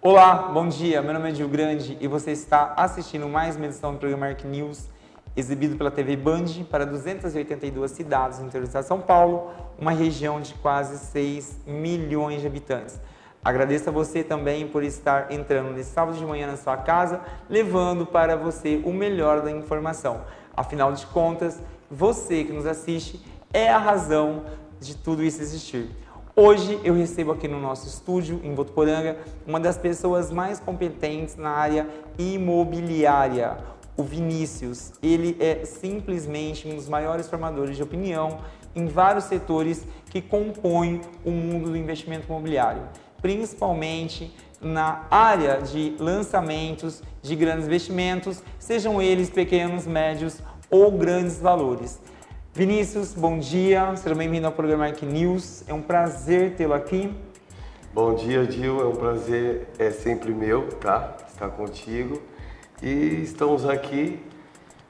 Olá, bom dia, meu nome é Gil Grande e você está assistindo mais uma edição do programa Arc News, exibido pela TV Band para 282 cidades no interior de São Paulo, uma região de quase 6 milhões de habitantes. Agradeço a você também por estar entrando nesse sábado de manhã na sua casa, levando para você o melhor da informação. Afinal de contas, você que nos assiste é a razão de tudo isso existir. Hoje eu recebo aqui no nosso estúdio, em Votuporanga, uma das pessoas mais competentes na área imobiliária, o Vinícius. Ele é simplesmente um dos maiores formadores de opinião em vários setores que compõem o mundo do investimento imobiliário, principalmente na área de lançamentos de grandes investimentos, sejam eles pequenos, médios ou grandes valores. Vinícius, bom dia, seja bem-vindo ao programa Arc News, é um prazer tê-lo aqui. Bom dia, Gil, é um prazer, é sempre meu, tá? Estar contigo. E estamos aqui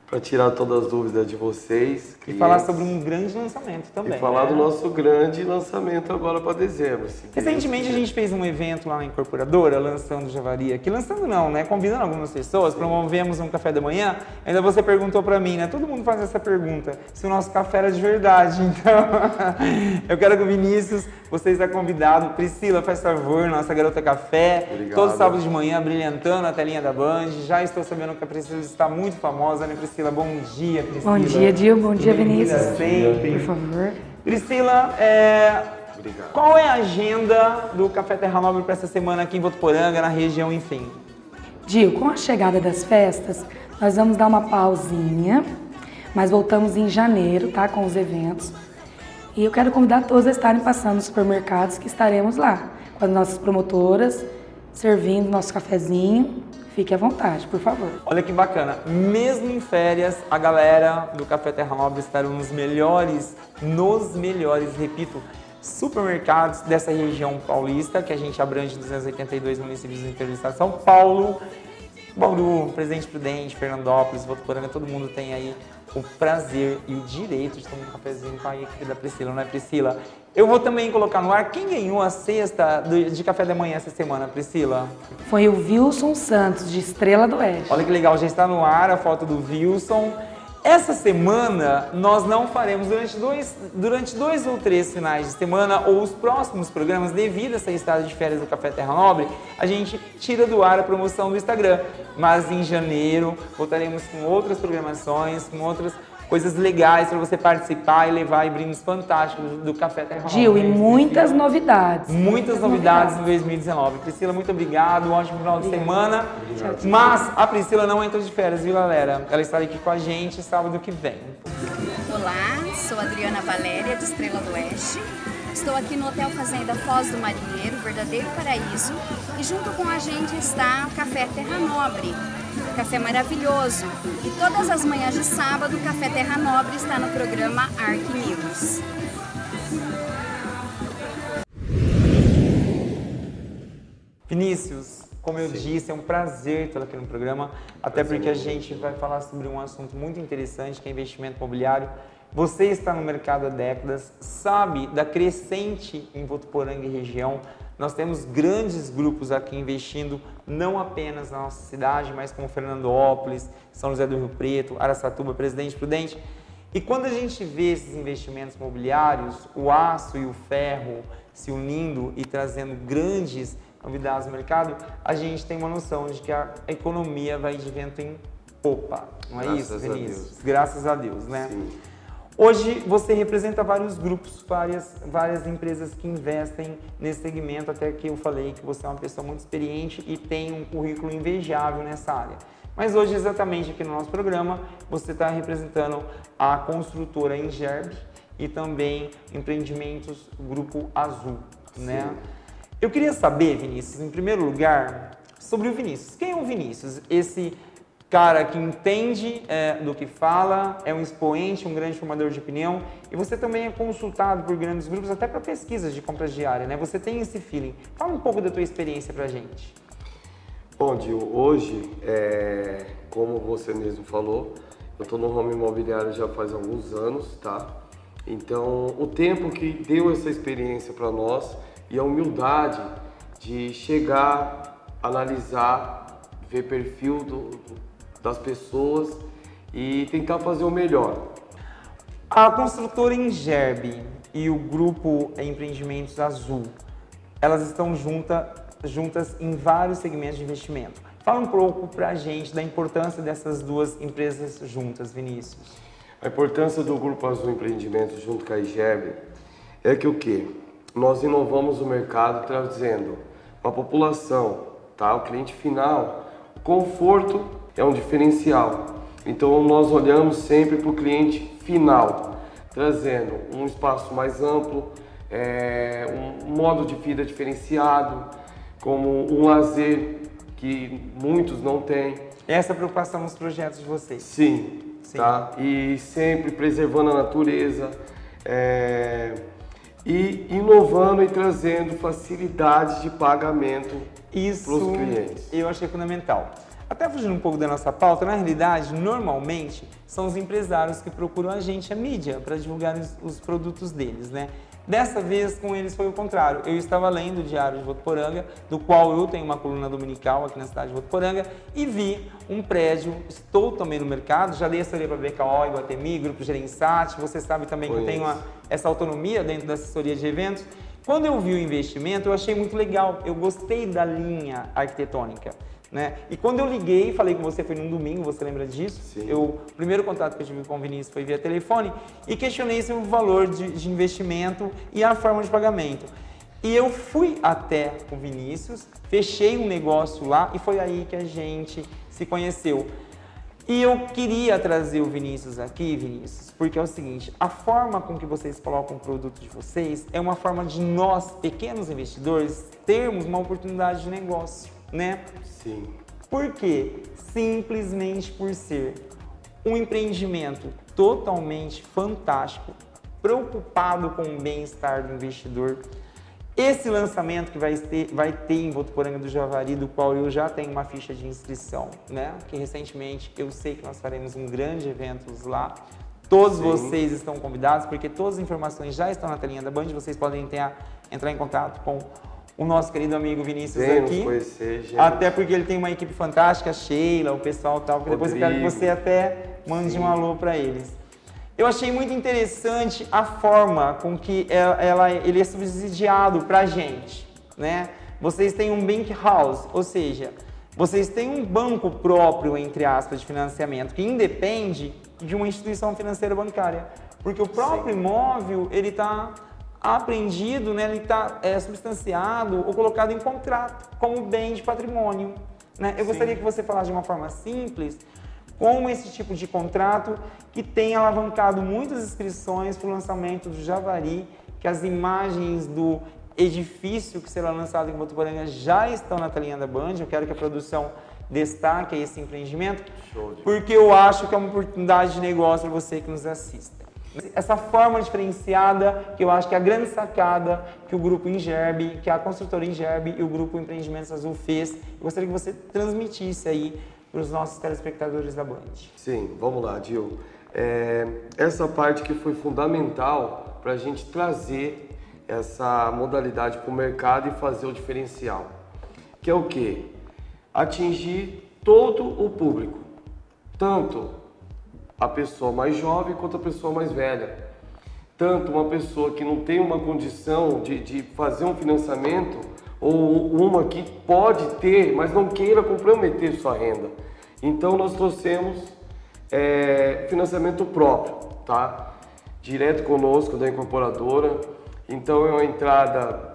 para tirar todas as dúvidas de vocês. E falar sobre um grande lançamento também. E falar do nosso grande lançamento agora para dezembro. Recentemente a gente fez um evento lá na incorporadora, lançando Javari aqui. Lançando não, né? Convidando algumas pessoas, promovemos um café da manhã. Ainda você perguntou para mim, né? Todo mundo faz essa pergunta, se o nosso café era de verdade. Então, eu quero que o Vinícius, você está convidado. Priscila, faz favor, nossa garota café. Obrigado. Todo sábado de manhã, brilhantando a telinha da Band. Já estou sabendo que a Priscila está muito famosa, né, Priscila? Bom dia, Priscila. Bom dia, Gil. Bom dia, Vinícius. Sempre. Por favor. Priscila, Obrigado. Qual é a agenda do Café Terra Nobre para essa semana aqui em Votuporanga, na região, enfim? Gil, com a chegada das festas, nós vamos dar uma pausinha, mas voltamos em janeiro, tá? Com os eventos. E eu quero convidar todos a estarem passando nos supermercados que estaremos lá, com as nossas promotoras, servindo nosso cafezinho. Fique à vontade, por favor. Olha que bacana, mesmo em férias, a galera do Café Terra Nobre estarão nos melhores, repito, supermercados dessa região paulista, que a gente abrange 282 municípios do interior do estado de São Paulo, Bauru, Presidente Prudente, Fernandópolis, Votuporanga, todo mundo tem aí o prazer e o direito de tomar um cafezinho com a equipe da Priscila, não é, Priscila? Eu vou também colocar no ar quem ganhou a cesta de café da manhã essa semana, Priscila? Foi o Wilson Santos, de Estrela do Oeste. Olha que legal, já está no ar a foto do Wilson. Essa semana nós não faremos durante dois ou três finais de semana ou os próximos programas, devido a essa estada de férias do Café Terra Nobre, a gente tira do ar a promoção do Instagram. Mas em janeiro voltaremos com outras programações, com outras coisas legais para você participar e levar brindes fantásticos do Café Terra Nobre. Gil, e muitas novidades. Muitas novidades em 2019. Priscila, muito obrigado, um ótimo final de semana. Mas a Priscila não entra de férias, viu, galera? Ela estará aqui com a gente sábado que vem. Olá, sou Adriana Valéria, de Estrela do Oeste. Estou aqui no Hotel Fazenda Foz do Marinheiro, verdadeiro paraíso. E junto com a gente está o Café Terra Nobre. Café maravilhoso. E todas as manhãs de sábado, o Café Terra Nobre está no programa Arc News. Vinícius, como eu disse, é um prazer tê-lo aqui no programa, até porque a gente vai falar sobre um assunto muito interessante, que é investimento imobiliário. Você está no mercado há décadas, sabe da crescente em Votuporanga e região. Nós temos grandes grupos aqui investindo não apenas na nossa cidade, mas como Fernandópolis, São José do Rio Preto, Araçatuba, Presidente Prudente. E quando a gente vê esses investimentos imobiliários, o aço e o ferro se unindo e trazendo grandes novidades no mercado, a gente tem uma noção de que a economia vai de vento em popa. Não é isso, Vinícius? Graças a Deus, né? Sim. Hoje você representa vários grupos, várias empresas que investem nesse segmento, até que eu falei que você é uma pessoa muito experiente e tem um currículo invejável nessa área. Mas hoje, exatamente aqui no nosso programa, você está representando a construtora Ingerb e também empreendimentos Grupo Azul, né? Eu queria saber, Vinícius, em primeiro lugar, sobre o Vinícius. Quem é o Vinícius? Esse cara que entende do que fala, é um expoente, um grande formador de opinião, e você também é consultado por grandes grupos, até para pesquisas de compras diárias, né? Você tem esse feeling. Fala um pouco da tua experiência pra gente. Bom, Gil, hoje, como você mesmo falou, eu estou no ramo imobiliário já faz alguns anos, tá? Então, o tempo que deu essa experiência para nós e a humildade de chegar analisar, ver perfil das pessoas e tentar fazer o melhor. A construtora Ingerbe e o grupo Empreendimentos Azul, elas estão juntas em vários segmentos de investimento. Fala um pouco para a gente da importância dessas duas empresas juntas, Vinícius. A importância do Grupo Azul Empreendimentos junto com a Ingerbe é que o quê? Nós inovamos o mercado trazendo para a população, tá? O cliente final, o conforto é um diferencial. Então nós olhamos sempre para o cliente final, trazendo um espaço mais amplo, um modo de vida diferenciado, como um lazer que muitos não têm. Essa é a preocupação nos projetos de vocês? Sim. Tá? E sempre preservando a natureza e inovando e trazendo facilidades de pagamento para os clientes. Eu achei fundamental. Até fugindo um pouco da nossa pauta, na realidade, normalmente, são os empresários que procuram a gente, a mídia, para divulgar os produtos deles, né? Dessa vez, com eles, foi o contrário. Eu estava lendo o Diário de Votuporanga, do qual eu tenho uma coluna dominical aqui na cidade de Votuporanga, e vi um prédio, estou também no mercado, já dei assessoria para BKO, Iguatemi, Grupo Gerenciat, você sabe também que eu tenho essa autonomia dentro da assessoria de eventos. Quando eu vi o investimento, eu achei muito legal, eu gostei da linha arquitetônica. Né? E quando eu liguei, falei com você, foi num domingo, você lembra disso? Sim. O primeiro contato que eu tive com o Vinícius foi via telefone e questionei sobre o valor de investimento e a forma de pagamento. E eu fui até o Vinícius, fechei um negócio lá e foi aí que a gente se conheceu. E eu queria trazer o Vinícius aqui, Vinícius, porque é o seguinte, a forma com que vocês colocam o produto de vocês é uma forma de nós, pequenos investidores, termos uma oportunidade de negócio, né? Sim. Por quê? Simplesmente por ser um empreendimento totalmente fantástico, preocupado com o bem-estar do investidor. Esse lançamento que vai ter em Votuporanga do Javari, do qual eu já tenho uma ficha de inscrição, né? Que recentemente eu sei que nós faremos um grande evento lá. Todos vocês estão convidados, porque todas as informações já estão na telinha da Band, vocês podem entrar em contato com o nosso querido amigo Vinícius aqui. Conhecer, gente. Até porque ele tem uma equipe fantástica, a Sheila, o pessoal tal, que depois eu quero que você até mande um alô para eles. Eu achei muito interessante a forma com que ele é subsidiado para a gente, né? Vocês têm um bank house, ou seja, vocês têm um banco próprio, entre aspas, de financiamento, que independe de uma instituição financeira bancária. Porque o próprio imóvel, ele está apreendido, né? Ele está substanciado ou colocado em contrato como bem de patrimônio, né? Eu gostaria que você falasse de uma forma simples como esse tipo de contrato que tem alavancado muitas inscrições para o lançamento do Javari, que as imagens do edifício que será lançado em Votuporanga já estão na telinha da Band. Eu quero que a produção destaque esse empreendimento, porque eu acho que é uma oportunidade de negócio para você que nos assista. Essa forma diferenciada, que eu acho que é a grande sacada que o Grupo Ingerbe, que a construtora Ingerbe e o Grupo Empreendimentos Azul fez, eu gostaria que você transmitisse aí para os nossos telespectadores da Band. Sim, vamos lá, Dil. Essa parte que foi fundamental para a gente trazer essa modalidade para o mercado e fazer o diferencial. Que é o quê? Atingir todo o público, tanto a pessoa mais jovem quanto a pessoa mais velha. Tanto uma pessoa que não tem uma condição de fazer um financiamento, ou uma que pode ter, mas não queira comprometer sua renda. Então nós trouxemos financiamento próprio, tá? Direto conosco da incorporadora. Então é uma entrada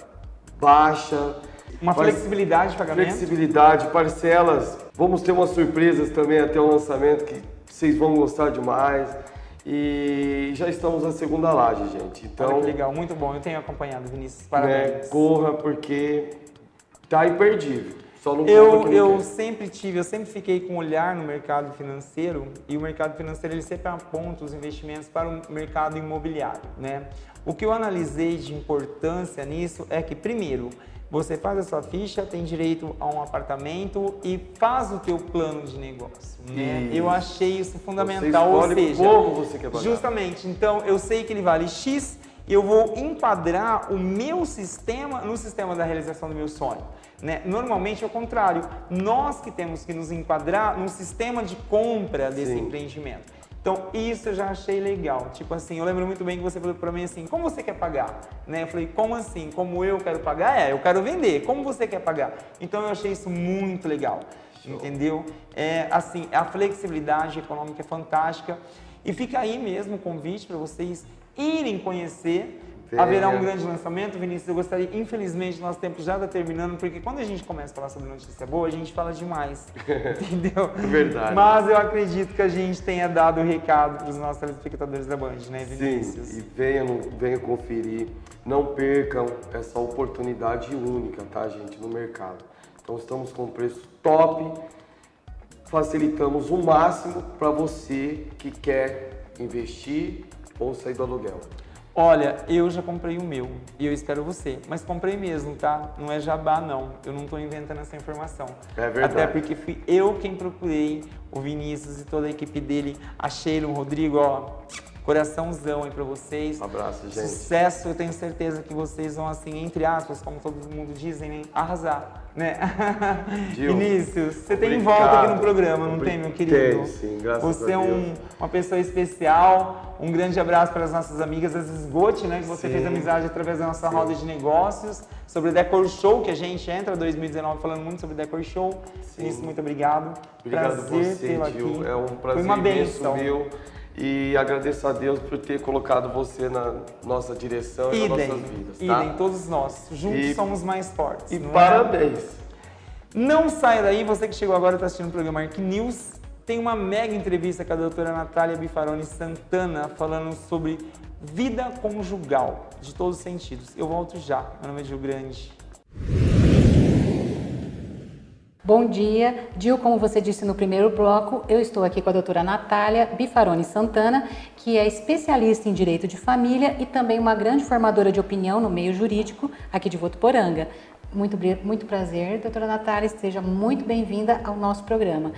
baixa. Uma flexibilidade de pagamento? Flexibilidade, parcelas. Vamos ter umas surpresas também até o lançamento que vocês vão gostar demais. E já estamos na segunda laje, gente. Então, olha que legal, muito bom. Eu tenho acompanhado, Vinícius. Parabéns. Corra, porque tá imperdível. Só não eu sempre fiquei com um olhar no mercado financeiro, e o mercado financeiro ele sempre aponta os investimentos para o mercado imobiliário, né? O que eu analisei de importância nisso é que, primeiro, você faz a sua ficha, tem direito a um apartamento e faz o teu plano de negócio, né? Eu achei isso fundamental, ou seja, como você quer pagar. Justamente, então eu sei que ele vale X, e eu vou enquadrar o meu sistema no sistema da realização do meu sonho. Né? Normalmente é o contrário, nós que temos que nos enquadrar no sistema de compra desse empreendimento. Então, isso eu já achei legal. Tipo assim, eu lembro muito bem que você falou para mim assim, como você quer pagar? Né? Eu falei, como assim? Como eu quero pagar? Eu quero vender. Como você quer pagar? Então, eu achei isso muito legal. Show. Entendeu? Assim, a flexibilidade econômica é fantástica. E fica aí mesmo o convite para vocês irem conhecer. Haverá um grande lançamento, Vinícius, eu gostaria, infelizmente, nosso tempo já está terminando, porque quando a gente começa a falar sobre notícia boa, a gente fala demais, entendeu? Verdade. Mas eu acredito que a gente tenha dado o recado para os nossos telespectadores da Band, né, Vinícius? Sim, e venham conferir, não percam essa oportunidade única, tá, gente, no mercado. Então, estamos com preço top, facilitamos o máximo para você que quer investir ou sair do aluguel. Olha, eu já comprei o meu e eu espero você, mas comprei mesmo, tá? Não é jabá, não. Eu não tô inventando essa informação. É verdade. Até porque fui eu quem procurei o Vinícius e toda a equipe dele, a Sheila, o Rodrigo, ó, coraçãozão aí pra vocês. Um abraço, gente. Sucesso, eu tenho certeza que vocês vão, assim, entre aspas, como todo mundo dizem, né? Arrasar, né? Vinícius, você tem volta aqui no programa, não tem, meu querido? Tem, sim, graças a Deus. Você é uma pessoa especial. Um grande abraço para as nossas amigas das Esgote, né? Que você fez amizade através da nossa roda de negócios. Sobre o Decor Show, que a gente entra 2019 falando muito sobre o Decor Show. Vinícius, muito obrigado. Obrigado prazer você, tê-lo Gil. aqui. É um prazer Foi uma imenso bênção. meu. E agradeço a Deus por ter colocado você na nossa direção e nas nossas vidas, tá? Idem, todos nós. Juntos somos mais fortes. E parabéns. Não saia daí, você que chegou agora e está assistindo o programa Arq News. Tem uma mega entrevista com a doutora Natália Bifaroni Santana falando sobre vida conjugal, de todos os sentidos. Eu volto já. Meu nome é Gil Grande. Bom dia, Gil, como você disse no primeiro bloco, eu estou aqui com a doutora Natália Bifaroni Santana, que é especialista em direito de família e também uma grande formadora de opinião no meio jurídico aqui de Votuporanga. Muito prazer, doutora Natália, seja muito bem-vinda ao nosso programa.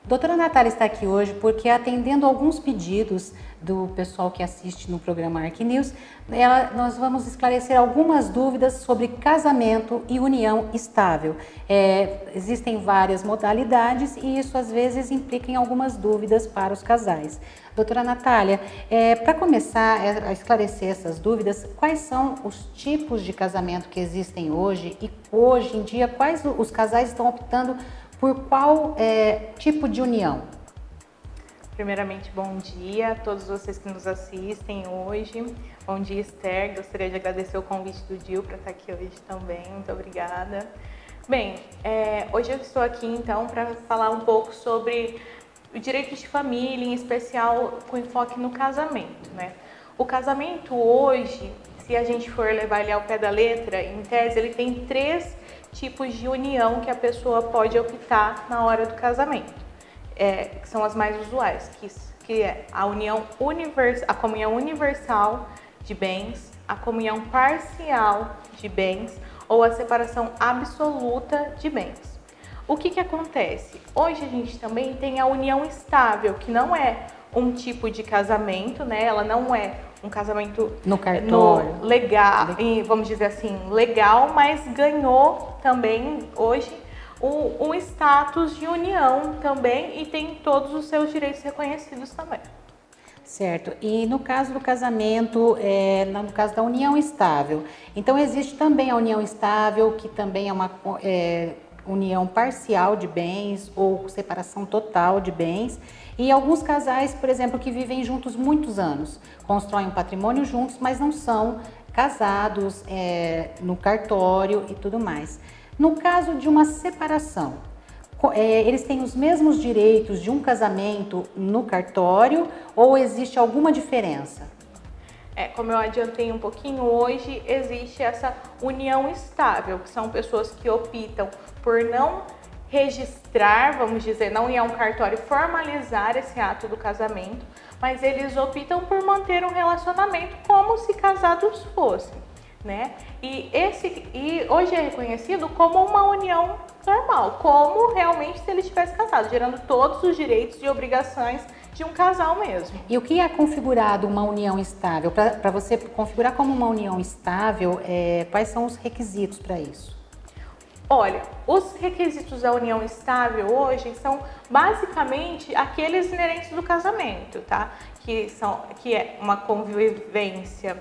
Doutora Natália está aqui hoje porque, atendendo alguns pedidos do pessoal que assiste no programa Arq News, nós vamos esclarecer algumas dúvidas sobre casamento e união estável. Existem várias modalidades e isso às vezes implica em algumas dúvidas para os casais. Doutora Natália, para começar a esclarecer essas dúvidas, quais são os tipos de casamento que existem hoje e hoje em dia, quais os casais estão optando por qual tipo de união? Primeiramente, bom dia a todos vocês que nos assistem hoje. Bom dia, Esther. Gostaria de agradecer o convite do Gil para estar aqui hoje também. Muito obrigada. Bem, hoje eu estou aqui então para falar um pouco sobre o direito de família, em especial com enfoque no casamento, né? O casamento hoje, se a gente for levar ele ao pé da letra, em tese, ele tem 3 tipos de união que a pessoa pode optar na hora do casamento, que são as mais usuais, que é a comunhão universal de bens, a comunhão parcial de bens ou a separação absoluta de bens. O que acontece? Hoje a gente também tem a união estável, que não é um tipo de casamento, né? Ela não é um casamento no cartório legal, vamos dizer assim, legal, mas ganhou também hoje um status de união também e tem todos os seus direitos reconhecidos também. Certo. E no caso do casamento, no caso da união estável, então existe também a união estável, que também é uma união parcial de bens ou separação total de bens. E alguns casais, por exemplo, que vivem juntos muitos anos, constroem um patrimônio juntos, mas não são casados no cartório e tudo mais. No caso de uma separação, eles têm os mesmos direitos de um casamento no cartório ou existe alguma diferença? Como eu adiantei um pouquinho, hoje existe essa união estável, que são pessoas que optam por não registrar, vamos dizer, não ir a um cartório formalizar esse ato do casamento, mas eles optam por manter um relacionamento como se casados fossem, né? E hoje é reconhecido como uma união normal, como realmente se ele estivesse casado, gerando todos os direitos e obrigações de um casal mesmo. E o que é configurado uma união estável? Para você configurar como uma união estável, quais são os requisitos para isso? Olha, os requisitos da união estável hoje são basicamente aqueles inerentes do casamento, tá? Que é uma convivência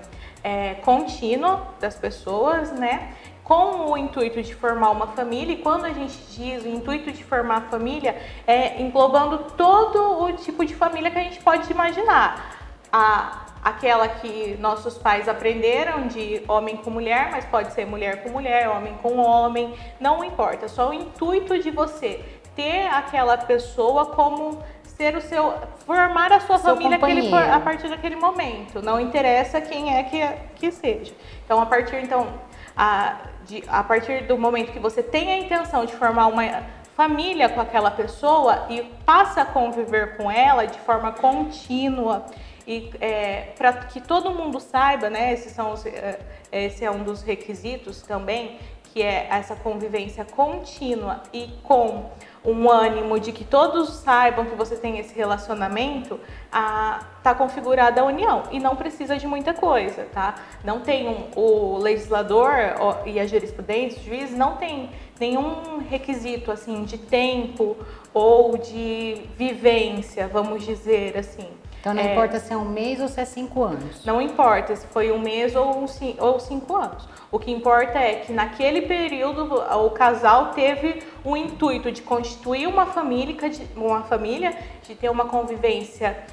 contínua das pessoas, né? Com o intuito de formar uma família, e quando a gente diz o intuito de formar a família, englobando todo o tipo de família que a gente pode imaginar. Aquela que nossos pais aprenderam de homem com mulher, mas pode ser mulher com mulher, homem com homem, não importa. Só o intuito de você ter aquela pessoa como ser formar a sua família a partir daquele momento. Não interessa quem é que seja. Então, a partir do momento que você tem a intenção de formar uma família com aquela pessoa e passa a conviver com ela de forma contínua, e para que todo mundo saiba, né, esse é um dos requisitos também, que é essa convivência contínua e com um ânimo de que todos saibam que você tem esse relacionamento, tá configurada a união e não precisa de muita coisa, tá? Não tem o legislador e a jurisprudência, o juiz não tem nenhum requisito assim de tempo ou de vivência, vamos dizer assim. Então não importa se é 1 mês ou se é 5 anos. Não importa se foi 1 mês ou 5 anos. O que importa é que naquele período o casal teve o intuito de constituir uma família, de ter uma convivência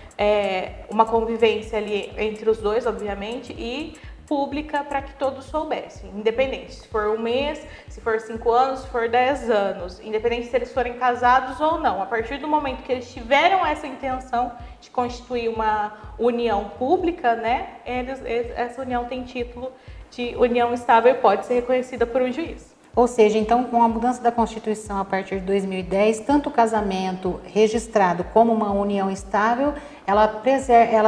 ali entre os dois, obviamente, e pública para que todos soubessem, independente se for 1 mês, se for 5 anos, se for 10 anos, independente se eles forem casados ou não. A partir do momento que eles tiveram essa intenção de constituir uma união pública, né, essa união tem título de união estável e pode ser reconhecida por um juiz. Ou seja, então, com a mudança da Constituição a partir de 2010, tanto o casamento registrado como uma união estável, ela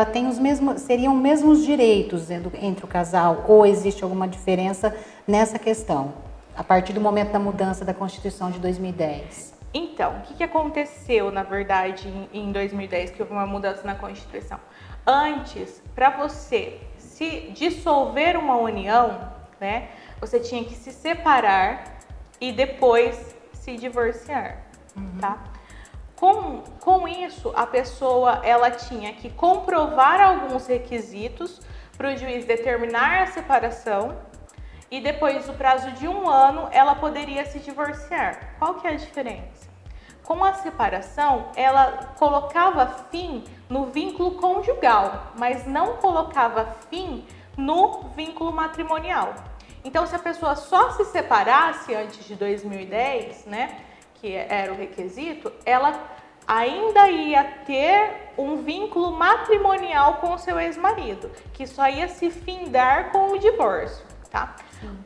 tem seriam os mesmos direitos entre o casal, ou existe alguma diferença nessa questão, a partir do momento da mudança da Constituição de 2010? Então, o que aconteceu, na verdade, em 2010, que houve uma mudança na Constituição? Antes, para você se dissolver uma união, né, você tinha que se separar e depois se divorciar, tá? Com isso, a pessoa ela tinha que comprovar alguns requisitos para o juiz determinar a separação e depois do prazo de 1 ano ela poderia se divorciar. Qual que é a diferença? Com a separação, ela colocava fim no vínculo conjugal, mas não colocava fim no vínculo matrimonial. Então, se a pessoa só se separasse antes de 2010, né, que era o requisito, ela ainda ia ter um vínculo matrimonial com o seu ex-marido, que só ia se findar com o divórcio, tá?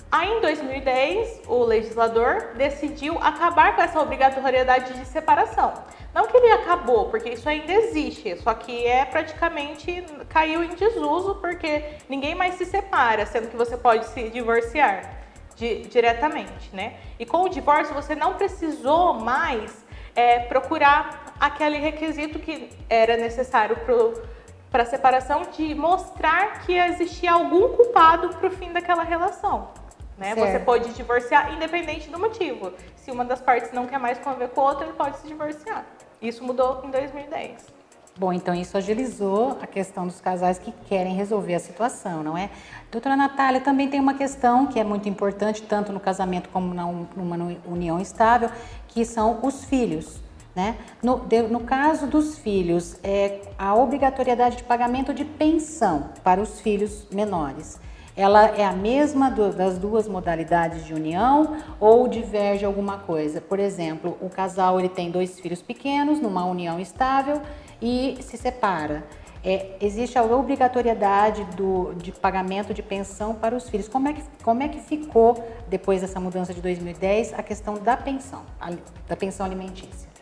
Aí, em 2010, o legislador decidiu acabar com essa obrigatoriedade de separação. Não que ele acabou, porque isso ainda existe, só que praticamente caiu em desuso, porque ninguém mais se separa, sendo que você pode se divorciar diretamente, né? E com o divórcio você não precisou mais procurar aquele requisito que era necessário para a separação, de mostrar que existia algum culpado para o fim daquela relação. Né? Você pode divorciar independente do motivo. Se uma das partes não quer mais conviver com a outra, ele pode se divorciar. Isso mudou em 2010. Bom, então isso agilizou a questão dos casais que querem resolver a situação, não é? Doutora Natália, também tem uma questão que é muito importante, tanto no casamento como numa união estável, que são os filhos, né? No caso dos filhos, a obrigatoriedade de pagamento de pensão para os filhos menores. Ela é a mesma das duas modalidades de união ou diverge alguma coisa? Por exemplo, o casal ele tem 2 filhos pequenos numa união estável e se separa. Existe a obrigatoriedade de pagamento de pensão para os filhos. Como é que ficou, depois dessa mudança de 2010, a questão da pensão alimentícia?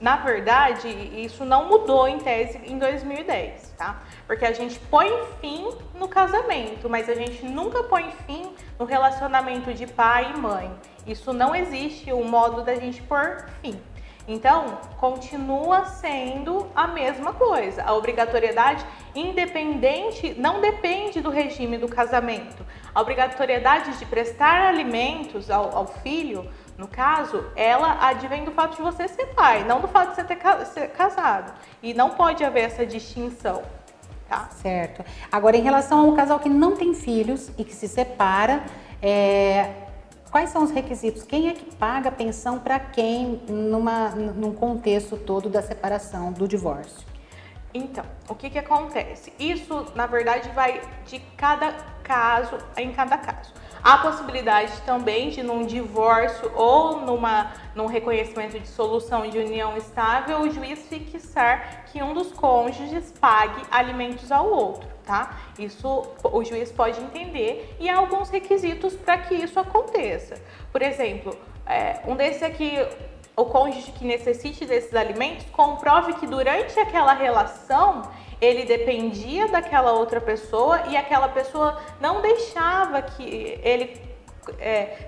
Na verdade, isso não mudou em tese em 2010, tá? Porque a gente põe fim no casamento, mas a gente nunca põe fim no relacionamento de pai e mãe. Isso não existe um modo da gente pôr fim. Então, continua sendo a mesma coisa. A obrigatoriedade independente não depende do regime do casamento. A obrigatoriedade de prestar alimentos ao filho, no caso, ela advém do fato de você ser pai, não do fato de você ser casado. E não pode haver essa distinção. Tá? Certo. Agora, em relação ao casal que não tem filhos e que se separa, quais são os requisitos? Quem é que paga a pensão para quem num contexto todo da separação, do divórcio? Então, o que acontece? Isso, na verdade, vai de cada caso em cada caso. Há possibilidade também de, num divórcio ou num reconhecimento de solução de união estável, o juiz fixar que um dos cônjuges pague alimentos ao outro, tá? Isso o juiz pode entender e há alguns requisitos para que isso aconteça. Por exemplo, um desses aqui, o cônjuge que necessite desses alimentos comprove que durante aquela relação ele dependia daquela outra pessoa e aquela pessoa não deixava que ele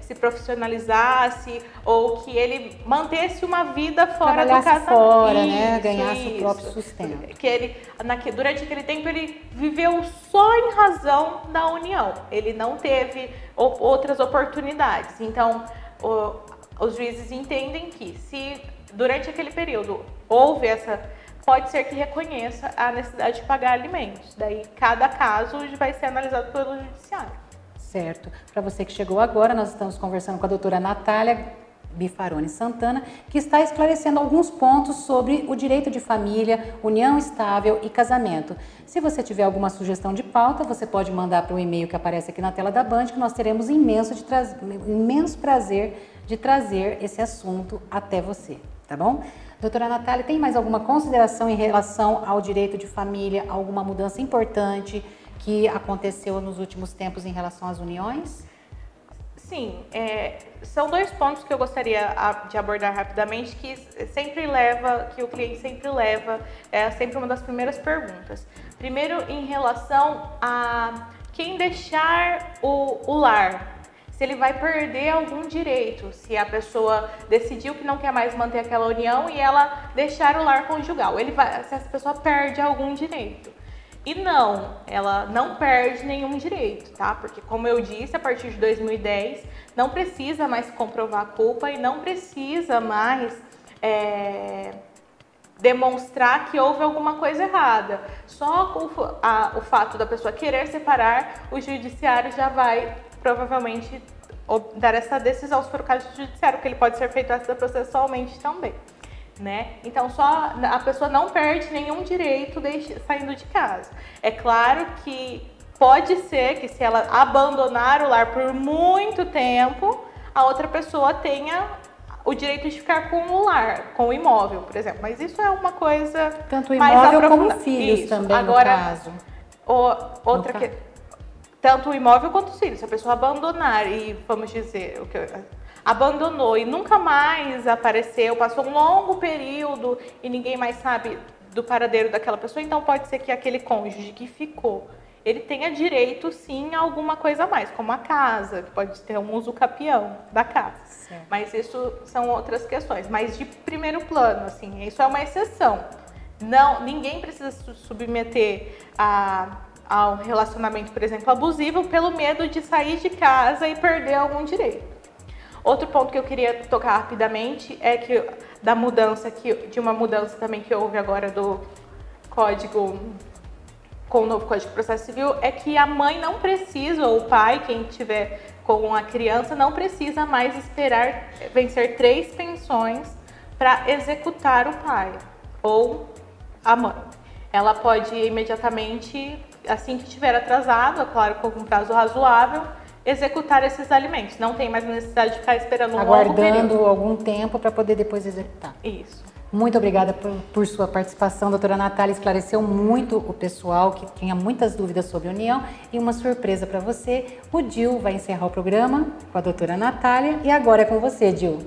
se profissionalizasse ou que ele mantesse uma vida fora do casamento. Fora, né? Ganhasse o próprio sustento. Que ele, durante aquele tempo, ele viveu só em razão da união. Ele não teve outras oportunidades. Então, os juízes entendem que se durante aquele período houve pode ser que reconheça a necessidade de pagar alimentos. Daí, cada caso vai ser analisado pelo judiciário. Certo. Para você que chegou agora, nós estamos conversando com a doutora Natália Bifaroni Santana, que está esclarecendo alguns pontos sobre o direito de família, união estável e casamento. Se você tiver alguma sugestão de pauta, você pode mandar para o e-mail que aparece aqui na tela da Band, que nós teremos imenso prazer de trazer esse assunto até você, tá bom? Doutora Natália, tem mais alguma consideração em relação ao direito de família, alguma mudança importante que aconteceu nos últimos tempos em relação às uniões? Sim, são dois pontos que eu gostaria de abordar rapidamente, que o cliente sempre leva, é sempre uma das primeiras perguntas. Primeiro, em relação a quem deixar o lar. Se ele vai perder algum direito, se a pessoa decidiu que não quer mais manter aquela união e ela deixar o lar conjugal, se essa pessoa perde algum direito. E não, ela não perde nenhum direito, tá? Porque, como eu disse, a partir de 2010, não precisa mais comprovar a culpa e não precisa mais demonstrar que houve alguma coisa errada. Só com o fato da pessoa querer separar, o judiciário já vai provavelmente dar essa decisão, se for o caso do judiciário, porque ele pode ser feito processualmente também, né? Então, a pessoa não perde nenhum direito saindo de casa. É claro que pode ser que, se ela abandonar o lar por muito tempo, a outra pessoa tenha o direito de ficar com o lar, com o imóvel, por exemplo. Mas isso é uma coisa tanto o mais imóvel aprofundada. como filhos isso. Também, agora, no caso. Tanto o imóvel quanto os filhos. Se a pessoa abandonar e, vamos dizer, abandonou e nunca mais apareceu, passou um longo período e ninguém mais sabe do paradeiro daquela pessoa, então pode ser que aquele cônjuge que ficou, ele tenha direito, sim, a alguma coisa a mais, como a casa, que pode ter um uso capião da casa. Certo. Mas isso são outras questões. Mas de primeiro plano, assim, isso é uma exceção. Ninguém precisa se submeter ao relacionamento, por exemplo, abusivo, pelo medo de sair de casa e perder algum direito. Outro ponto que eu queria tocar rapidamente é que de uma mudança também que houve agora do Código, com o novo Código de Processo Civil, é que a mãe não precisa, ou o pai, quem tiver com a criança, não precisa mais esperar vencer 3 pensões para executar o pai ou a mãe. Ela pode imediatamente, assim que estiver atrasado, é claro, com um prazo razoável, executar esses alimentos. Não tem mais necessidade de ficar esperando um longo período. Aguardando algum tempo para poder depois executar. Isso. Muito obrigada por sua participação, doutora Natália. Esclareceu muito o pessoal que tinha muitas dúvidas sobre a união. E uma surpresa para você, o Dil vai encerrar o programa com a doutora Natália. E agora é com você, Dil.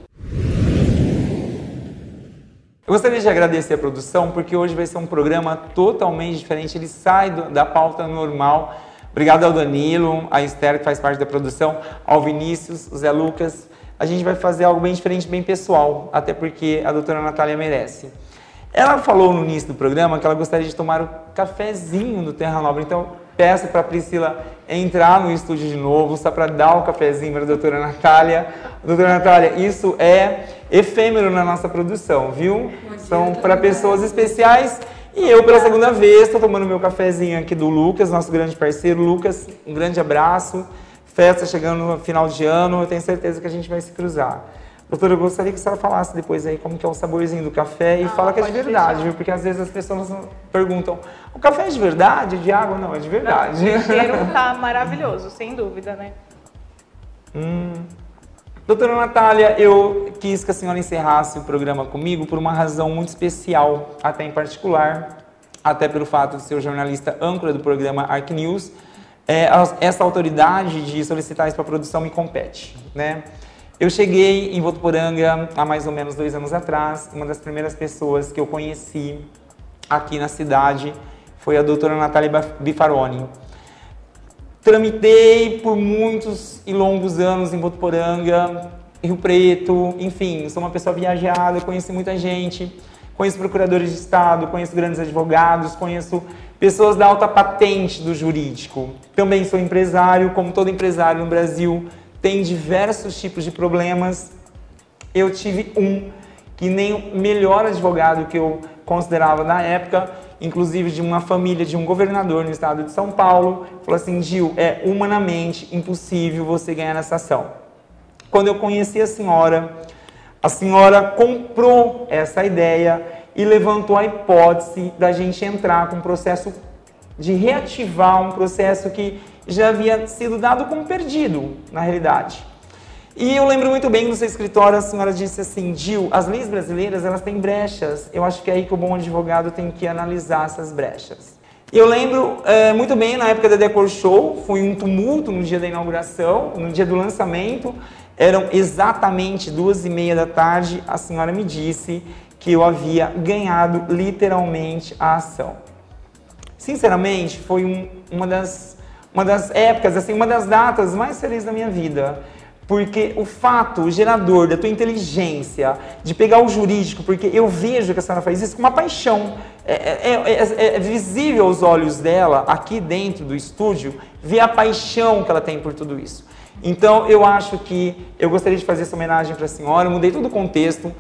Eu gostaria de agradecer a produção, porque hoje vai ser um programa totalmente diferente. Ele sai da pauta normal. Obrigado ao Danilo, a Esther, que faz parte da produção, ao Vinícius, o Zé Lucas, a gente vai fazer algo bem diferente, bem pessoal, até porque a doutora Natália merece. Ela falou no início do programa que ela gostaria de tomar o cafezinho do Terra Nobre, então peço para a Priscila entrar no estúdio de novo, só para dar o cafezinho para a doutora Natália. Doutora Natália, isso é efêmero na nossa produção, viu? São para pessoas especiais. E eu, pela segunda vez, estou tomando meu cafezinho aqui do Lucas, nosso grande parceiro. Lucas, um grande abraço. Festa chegando no final de ano, eu tenho certeza que a gente vai se cruzar. Doutora, eu gostaria que a senhora falasse depois aí como que é o saborzinho do café e fala que é de verdade, viu? Porque às vezes as pessoas perguntam, o café é de verdade? De água? Não, é de verdade. Não, o cheiro tá maravilhoso, sem dúvida, né? Doutora Natália, eu quis que a senhora encerrasse o programa comigo por uma razão muito especial, até em particular, até pelo fato de ser o jornalista âncora do programa Arc News. Essa autoridade de solicitar isso para a produção me compete, né? Eu cheguei em Votuporanga há mais ou menos 2 anos atrás. Uma das primeiras pessoas que eu conheci aqui na cidade foi a doutora Natália Bifaroni. Tramitei por muitos e longos anos em Votuporanga, Rio Preto, enfim, sou uma pessoa viajada, conheci muita gente, conheço procuradores de estado, conheço grandes advogados, conheço pessoas da alta patente do jurídico. Também sou empresário, como todo empresário no Brasil, tem diversos tipos de problemas. Eu tive um que nem o melhor advogado que eu considerava na época, inclusive de uma família de um governador no estado de São Paulo, falou assim, Gil, é humanamente impossível você ganhar nessa ação. Quando eu conheci a senhora comprou essa ideia e levantou a hipótese da gente entrar com um processo de reativar um processo que já havia sido dado como perdido, na realidade. E eu lembro muito bem no seu escritório, a senhora disse assim, Gil, as leis brasileiras, elas têm brechas. Eu acho que é aí que o bom advogado tem que analisar essas brechas. E eu lembro muito bem, na época da Decor Show, foi um tumulto no dia da inauguração, no dia do lançamento, eram exatamente 2h30 da tarde, a senhora me disse que eu havia ganhado literalmente a ação. Sinceramente, foi uma das épocas, assim, uma das datas mais felizes da minha vida. Porque o gerador da tua inteligência, de pegar o jurídico, porque eu vejo que a senhora faz isso com uma paixão. É visível aos olhos dela, aqui dentro do estúdio, ver a paixão que ela tem por tudo isso. Então, eu acho que eu gostaria de fazer essa homenagem para a senhora, eu mudei todo o contexto,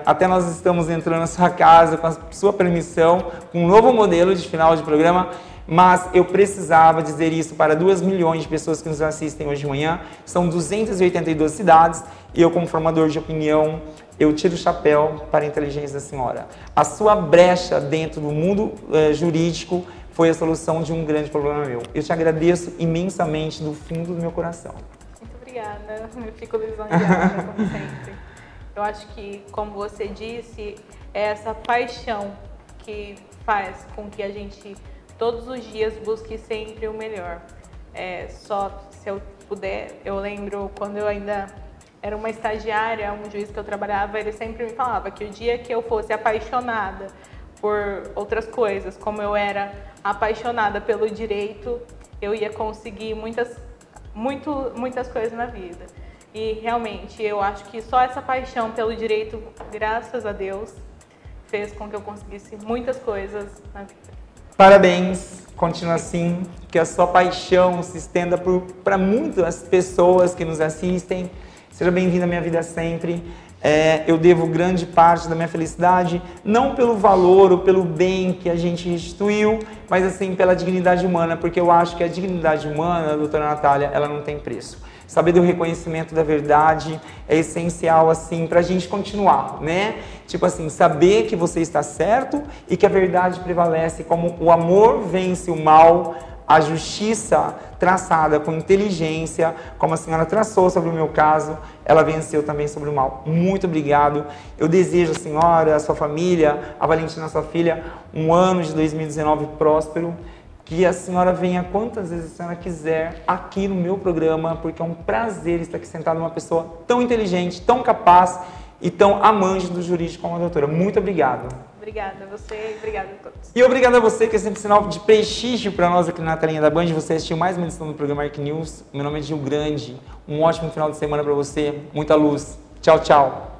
até nós estamos entrando na sua casa, com a sua permissão, com um novo modelo de final de programa, mas eu precisava dizer isso para 2 milhões de pessoas que nos assistem hoje de manhã, são 282 cidades, e eu, como formador de opinião, eu tiro o chapéu para a inteligência da senhora. A sua brecha dentro do mundo jurídico foi a solução de um grande problema meu. Eu te agradeço imensamente do fundo do meu coração. Muito obrigada, eu fico lisonjeada, como sempre. Eu acho que, como você disse, é essa paixão que faz com que a gente, todos os dias, busque sempre o melhor. Só se eu puder, eu lembro quando eu ainda era uma estagiária, um juiz que eu trabalhava, ele sempre me falava que o dia que eu fosse apaixonada por outras coisas, como eu era apaixonada pelo direito, eu ia conseguir muitas coisas na vida. E realmente, eu acho que só essa paixão pelo direito, graças a Deus, fez com que eu conseguisse muitas coisas na vida. Parabéns, continua assim, que a sua paixão se estenda para muitas pessoas que nos assistem. Seja bem-vindo à minha vida sempre. Eu devo grande parte da minha felicidade, não pelo valor ou pelo bem que a gente restituiu, mas assim pela dignidade humana, porque eu acho que a dignidade humana, doutora Natália, ela não tem preço. Saber do reconhecimento da verdade é essencial, assim, pra gente continuar, né? Tipo assim, saber que você está certo e que a verdade prevalece, como o amor vence o mal, a justiça traçada com inteligência, como a senhora traçou sobre o meu caso, ela venceu também sobre o mal. Muito obrigado. Eu desejo à senhora, à sua família, a Valentina, sua filha, um ano de 2019 próspero. Que a senhora venha quantas vezes a senhora quiser aqui no meu programa, porque é um prazer estar aqui sentado uma pessoa tão inteligente, tão capaz e tão amante do jurídico como a doutora. Muito obrigado. Obrigada a você e obrigada a todos. E obrigado a você, que é sempre sinal de prestígio para nós aqui na telinha da Band. Você assistiu mais uma edição do programa Arc News. Meu nome é Gil Grande. Um ótimo final de semana para você. Muita luz. Tchau, tchau.